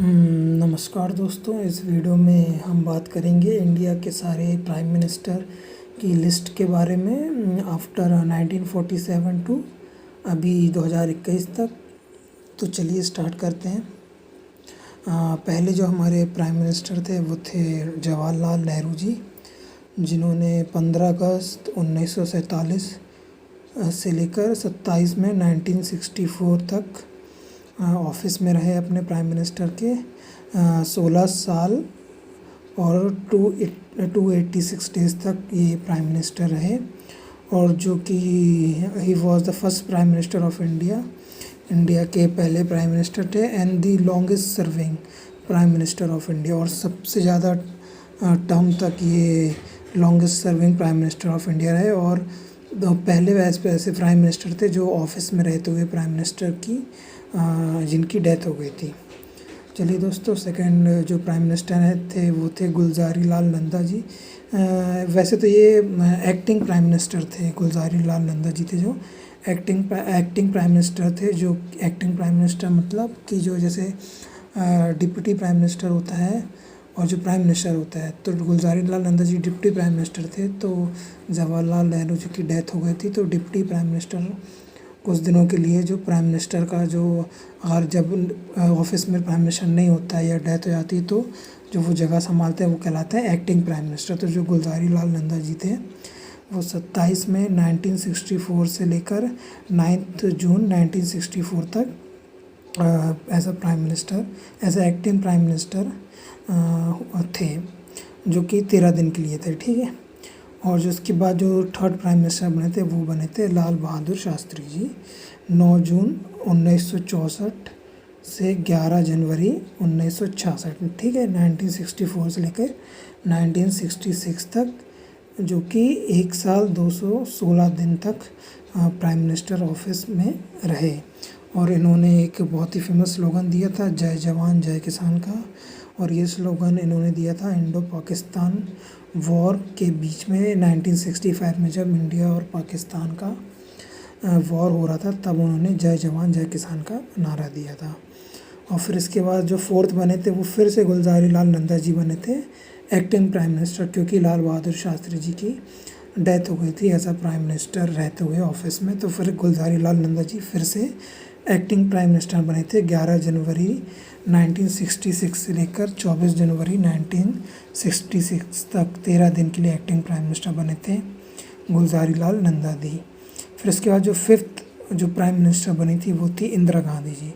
नमस्कार दोस्तों, इस वीडियो में हम बात करेंगे इंडिया के सारे प्राइम मिनिस्टर की लिस्ट के बारे में आफ्टर 1947 टू अभी 2021 तक। तो चलिए स्टार्ट करते हैं। पहले जो हमारे प्राइम मिनिस्टर थे वो थे जवाहरलाल नेहरू जी, जिन्होंने 15 अगस्त 1947 से लेकर 27 में 1964 तक ऑफिस में रहे अपने प्राइम मिनिस्टर के 16 साल और 286 डेज़ तक ये प्राइम मिनिस्टर रहे। और जो कि he was the first prime minister of India के पहले प्राइम मिनिस्टर थे and the longest serving prime minister of India, और सबसे ज़्यादा टर्म तक ये longest serving prime minister of India रहे। और पहले ऐसे प्राइम मिनिस्टर थे जो ऑफिस में रहते हुए प्राइम मिनिस्टर की जिनकी डेथ हो गई थी। चलिए दोस्तों, सेकंड जो प्राइम मिनिस्टर थे वो थे गुलज़ारी लाल नंदा जी। वैसे तो ये एक्टिंग प्राइम मिनिस्टर थे। गुलज़ारी लाल नंदा जी थे जो एक्टिंग प्राइम मिनिस्टर थे। जो एक्टिंग प्राइम मिनिस्टर मतलब कि जो जैसे डिप्टी प्राइम मिनिस्टर होता है और जो प्राइम मिनिस्टर होता है, तो Gulzari Lal Nanda ji deputy prime minister थे। तो जवाहरलाल नेहरू जी की डेथ हो गई थी, तो डिप्टी प्राइम मिनिस्टर कुछ दिनों के लिए जो प्राइम मिनिस्टर का जो अगर जब ऑफिस में प्राइम मिनिस्टर नहीं होता है या डेथ हो जाती है तो जो वो जगह संभालते हैं वो कहलाता है एक्टिंग प्राइम मिनिस्टर। तो जो गुलज़ारी लाल नंदा जी थे वो 27 में 1964 से लेकर 9 जून 1964 तक as a acting prime minister थे, जो कि 13 दिन के लिए थे। ठीक है। और जो उसके बाद जो थर्ड प्राइम मिनिस्टर बने थे वो बने थे लाल बहादुर शास्त्री जी, 9 जून 1964 से 11 जनवरी 1966 में। ठीक है, 1964 से लेकर 1966 तक, जो कि 1 साल 216 दिन तक प्राइम मिनिस्टर ऑफिस में रहे। और इन्होंने एक बहुत ही फेमस स्लोगन दिया था, जय जवान जय किसान का। और ये स्लोगन इन्होंने दिया था इंडो पाकिस्तान वॉर के बीच में 1965 में, जब इंडिया और पाकिस्तान का वॉर हो रहा था, तब उन्होंने जय जवान जय किसान का नारा दिया था। और फिर इसके बाद जो फोर्थ बने थे वो फिर से गुलज़ारी लाल नंदा जी बने थे एक्टिंग प्राइम मिनिस्टर, क्योंकि लाल बहादुर शास्त्री जी की डेथ हो गई थी एज अ प्राइम मिनिस्टर रहते हुए ऑफिस में। तो फिर गुलज़ारी लाल नंदा जी फिर से एक्टिंग प्राइम मिनिस्टर बने थे 11 जनवरी 1966 से लेकर 24 जनवरी 1966 तक 13 दिन के लिए एक्टिंग प्राइम मिनिस्टर बने थे गुलज़ारी लाल नंदा जी। फिर इसके बाद जो फिफ्थ जो प्राइम मिनिस्टर बनी थी वो थी इंदिरा गांधी जी।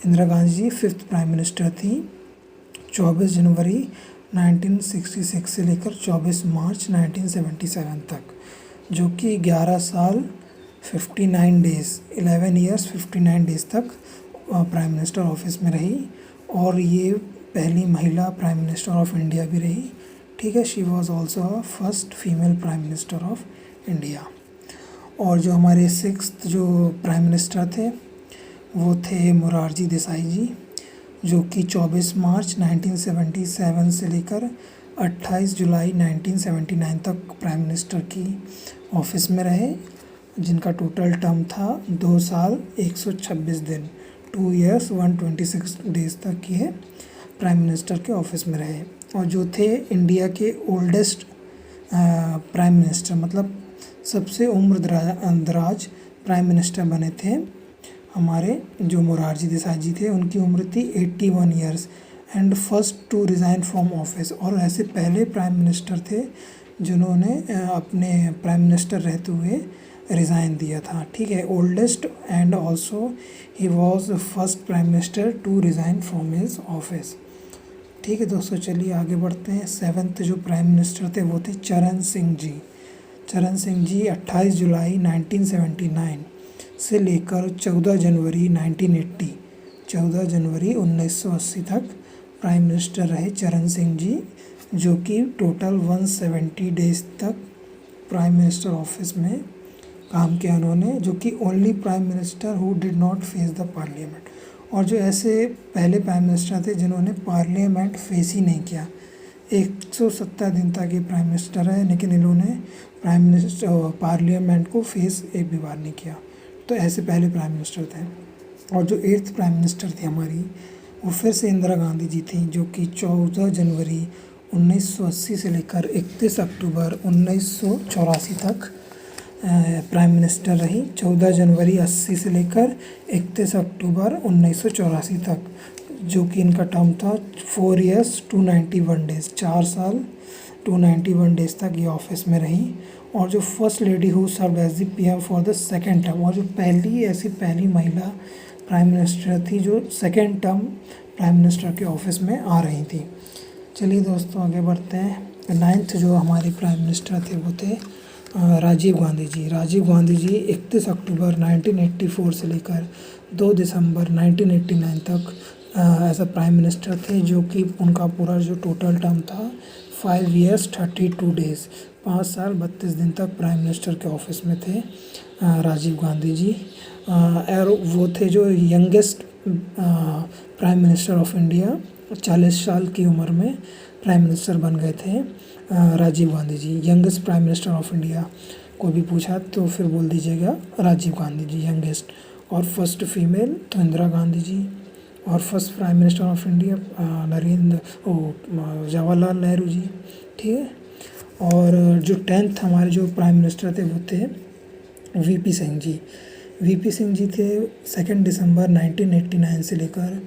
इंदिरा गांधी जी फिफ्थ प्राइम मिनिस्टर थी 24 जनवरी 1966 से लेकर 24 मार्च 1977 तक, जो कि 11 साल 59 डेज़ 11 ईयर्स 59 डेज़ तक प्राइम मिनिस्टर ऑफिस में रही। और ये पहली महिला प्राइम मिनिस्टर ऑफ इंडिया भी रही। ठीक है, she was also first female prime minister of India. और जो हमारे सिक्स्थ जो प्राइम मिनिस्टर थे वो थे मोरारजी देसाई जी, जो कि 24 मार्च 1977 से लेकर 28 जुलाई 1979 तक प्राइम मिनिस्टर की ऑफिस में रहे, जिनका टोटल टर्म था 2 साल 126 दिन 2 ईयर्स 126 डेज़ तक ये प्राइम मिनिस्टर के ऑफिस में रहे। और जो थे इंडिया के ओल्डेस्ट प्राइम मिनिस्टर, मतलब सबसे उम्र दराज प्राइम मिनिस्टर बने थे हमारे जो मोरारजी देसाई जी थे। उनकी उम्र थी 81 years and first to resign from office. और ऐसे पहले प्राइम मिनिस्टर थे जिन्होंने अपने प्राइम मिनिस्टर रहते हुए रिज़ाइन दिया था। ठीक है, oldest and also he was first prime minister to resign from his office. ठीक है दोस्तों, चलिए आगे बढ़ते हैं। सेवन्थ जो प्राइम मिनिस्टर थे वो थे चरण सिंह जी। चरण सिंह जी 28 जुलाई 1979 से लेकर 14 जनवरी 1980 14 जनवरी 1980 तक प्राइम मिनिस्टर रहे चरण सिंह जी, जो कि टोटल 170 डेज़ तक प्राइम मिनिस्टर ऑफिस में काम किया उन्होंने, जो कि only prime minister who did not face the parliament. और जो ऐसे पहले प्राइम मिनिस्टर थे जिन्होंने पार्लियामेंट फेस ही नहीं किया। 170 दिन तक ये प्राइम मिनिस्टर है, लेकिन इन्होंने प्राइम मिनिस्टर पार्लियामेंट को फेस एक भी बार नहीं किया। तो ऐसे पहले प्राइम मिनिस्टर थे। और जो 8th प्राइम मिनिस्टर थी हमारी वो फिर से इंदिरा गांधी जी थी, जो कि 14 जनवरी 1980 से लेकर 31 अक्टूबर 1984 तक प्राइम मिनिस्टर रही। 14 जनवरी 80 से लेकर 31 अक्टूबर 1984 तक, जो कि इनका टर्म था 4 इयर्स 291 डेज़, 4 साल 291 डेज़ तक ये ऑफिस में रही। और जो first lady who served as the PM for the second term, और जो पहली महिला प्राइम मिनिस्टर थी जो सेकेंड टर्म प्राइम मिनिस्टर के ऑफिस में आ रही थी। चलिए दोस्तों आगे बढ़ते हैं। 9th जो हमारे प्राइम मिनिस्टर थे वो थे राजीव गांधी जी। राजीव गांधी जी 31 अक्टूबर 1984 से लेकर 2 दिसंबर 1989 तक एज अ प्राइम मिनिस्टर थे, जो कि उनका पूरा जो टोटल टर्म था 5 इयर्स 32 डेज़, 5 साल 32 दिन तक प्राइम मिनिस्टर के ऑफिस में थे राजीव गांधी जी। और वो थे जो youngest prime minister of India, 40 साल की उम्र में प्राइम मिनिस्टर बन गए थे Rajiv Gandhi ji. Youngest prime minister of India कोई भी पूछा तो फिर बोल दीजिएगा राजीव गांधी जी यंगेस्ट। और फर्स्ट फीमेल तो इंदिरा गांधी जी, और first prime minister of India Jawaharlal Nehru ji, ठीक है। और जो 10th हमारे जो प्राइम मिनिस्टर थे वो थे वीपी सिंह जी। वीपी सिंह जी थे 2 दिसंबर 1989 से लेकर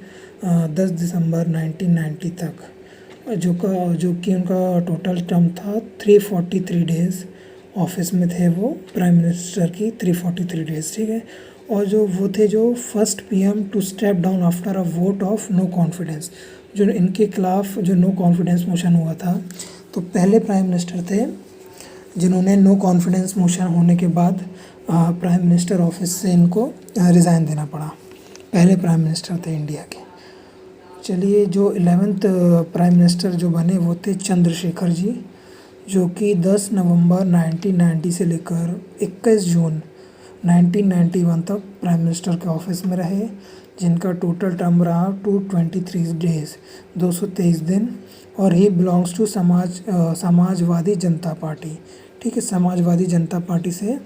10 दिसंबर 1990 तक, जो कि उनका टोटल टर्म था 343 डेज़ ऑफिस में थे वो प्राइम मिनिस्टर की, 343 डेज़, ठीक है। और जो वो थे जो first PM to step down after a vote of no confidence, जो इनके खिलाफ जो नो कॉन्फिडेंस मोशन हुआ था, तो पहले प्राइम मिनिस्टर थे जिन्होंने नो कॉन्फिडेंस मोशन होने के बाद प्राइम मिनिस्टर ऑफिस से इनको रिज़ाइन देना पड़ा। पहले प्राइम मिनिस्टर थे इंडिया के। चलिए जो 11th प्राइम मिनिस्टर जो बने वो थे चंद्रशेखर जी, जो कि 10 नवंबर 1990 से लेकर 21 जून 1991 तक प्राइम मिनिस्टर के ऑफिस में रहे, जिनका टोटल टर्म रहा 223 डेज़, 223 दिन। और he belongs to Samajwadi Janata party, ठीक है, समाजवादी जनता पार्टी से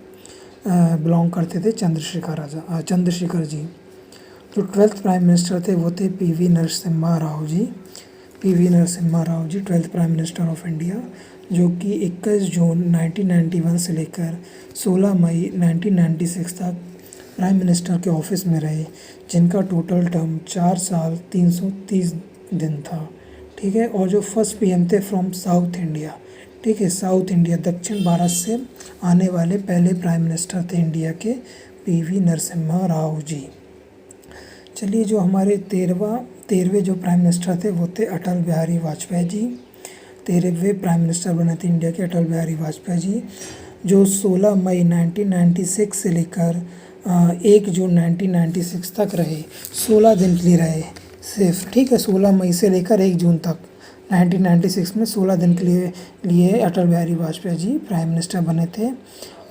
बिलोंग करते थे चंद्रशेखर जी। जो 12th प्राइम मिनिस्टर थे वो थे P V Narasimha Rao ji. P V Narasimha Rao ji 12th prime minister of India, जो कि 21 जून 1991 से लेकर 16 मई 1996 तक प्राइम मिनिस्टर के ऑफिस में रहे, जिनका टोटल टर्म 4 साल 330 दिन था, ठीक है। और जो फर्स्ट पीएम थे फ्रॉम साउथ इंडिया, ठीक है, साउथ इंडिया दक्षिण भारत से आने वाले पहले प्राइम मिनिस्टर थे इंडिया के पीवी नरसिम्हा राव जी। चलिए जो हमारे 13वें जो प्राइम मिनिस्टर थे वो थे अटल बिहारी वाजपेयी जी। 13वें प्राइम मिनिस्टर बने थे इंडिया के अटल बिहारी वाजपेयी जी, जो 16 मई 1996 से लेकर 1 जून 1996 तक रहे, 16 दिन के लिए रहे सिर्फ, ठीक है। 16 मई से लेकर 1 जून तक 1996 में 16 दिन के लिए अटल बिहारी वाजपेयी जी प्राइम मिनिस्टर बने थे।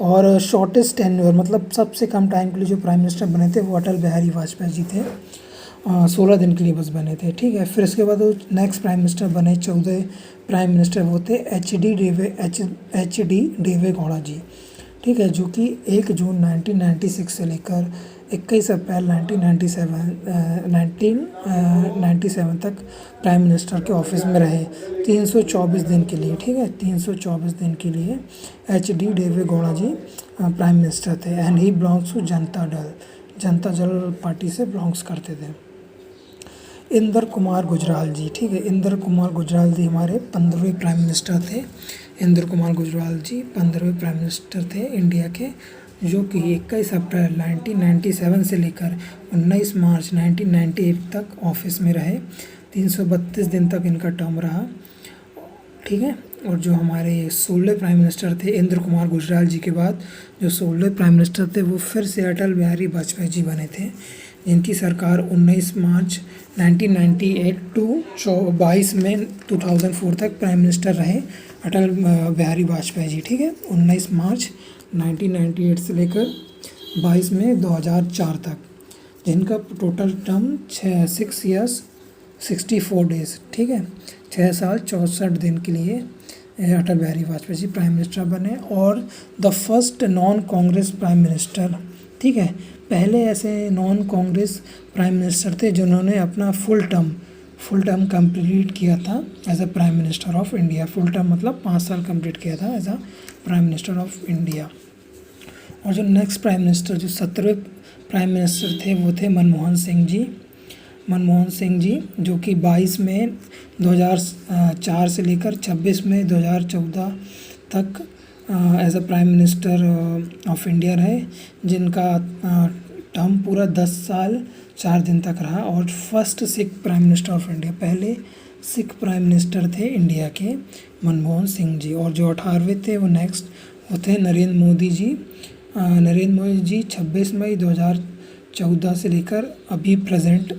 और शॉर्टेस्ट टेन्योर, मतलब सबसे कम टाइम के लिए जो प्राइम मिनिस्टर बने थे वो अटल बिहारी वाजपेयी जी थे, 16 दिन के लिए बस बने थे, ठीक है। फिर इसके बाद वो नेक्स्ट प्राइम मिनिस्टर बने 14 प्राइम मिनिस्टर वो थे एच डी देवे गौड़ा जी, ठीक है, जो कि 1 जून 1996 से लेकर 21 अप्रैल 1997 तक प्राइम मिनिस्टर के ऑफिस में रहे 324 दिन के लिए, ठीक है, 324 दिन के लिए एच डी देवे गौड़ा जी प्राइम मिनिस्टर थे। And he belongs to Janata Dal party से बिलोंग्स करते थे। इंदर कुमार गुजराल जी, ठीक है, इंदर कुमार गुजराल जी हमारे 15वें प्राइम मिनिस्टर थे। इंदर कुमार गुजराल जी 15वें प्राइम मिनिस्टर थे इंडिया के, जो कि 21 अप्रैल 1997 से लेकर 19 मार्च 1998 तक ऑफिस में रहे, 332 दिन तक इनका टर्म रहा, ठीक है। और जो हमारे 16 प्राइम मिनिस्टर थे इंदर कुमार गुजराल जी के बाद जो 16 प्राइम मिनिस्टर थे वो फिर से अटल बिहारी वाजपेयी जी बने थे, जिनकी सरकार 19 मार्च 1998 टू 22 मई 2004 तक प्राइम मिनिस्टर रहे अटल बिहारी वाजपेयी जी, ठीक है। 19 मार्च 1998 से लेकर 22 मई 2004 तक, जिनका टोटल टर्म 6 इयर्स 64 डेज़, ठीक है, 6 साल 64 दिन के लिए अटल बिहारी वाजपेयी जी प्राइम मिनिस्टर बने। और the first non Congress prime minister ठीक है। पहले ऐसे नॉन कांग्रेस प्राइम मिनिस्टर थे जिन्होंने अपना फुल टर्म कंप्लीट किया था as a prime minister of India. Full term मतलब 5 साल कंप्लीट किया था as a prime minister of India. और जो नेक्स्ट प्राइम मिनिस्टर, जो 17वें प्राइम मिनिस्टर थे, वो थे मनमोहन सिंह जी, जो कि 22 मई 2004 से लेकर 26 मई 2014 तक as a prime minister of India रहे, जिनका टर्म पूरा 10 साल 4 दिन तक रहा। और first Sikh prime minister of India, पहले सिख प्राइम मिनिस्टर थे इंडिया के मनमोहन सिंह जी। और जो 18वें थे वो थे नरेंद्र मोदी जी 26 मई 2014 से लेकर अभी प्रेजेंट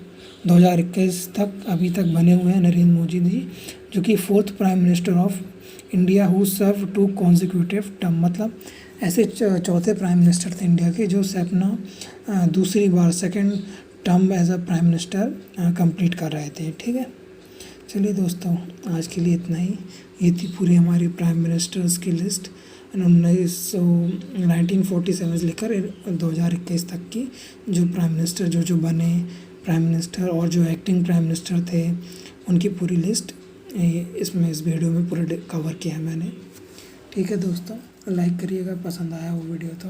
2021 तक अभी तक बने हुए हैं नरेंद्र मोदी जी, जो कि 4th prime minister of India who serve 2 consecutive term. मतलब ऐसे चौथे प्राइम मिनिस्टर थे इंडिया के जो से अपना दूसरी बार second term as a prime minister complete कर रहे थे। ठीक है, चलिए दोस्तों, आज के लिए इतना ही। ये थी पूरी हमारी प्राइम मिनिस्टर्स की लिस्ट 1947 से लेकर 2021 तक की, जो प्राइम मिनिस्टर जो बने प्राइम मिनिस्टर और जो एक्टिंग प्राइम मिनिस्टर थे, उनकी पूरी लिस्ट इस वीडियो में पूरा कवर किया है मैंने। ठीक है दोस्तों, लाइक करिएगा, पसंद आया वो वीडियो तो।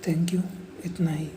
थैंक यू, इतना ही।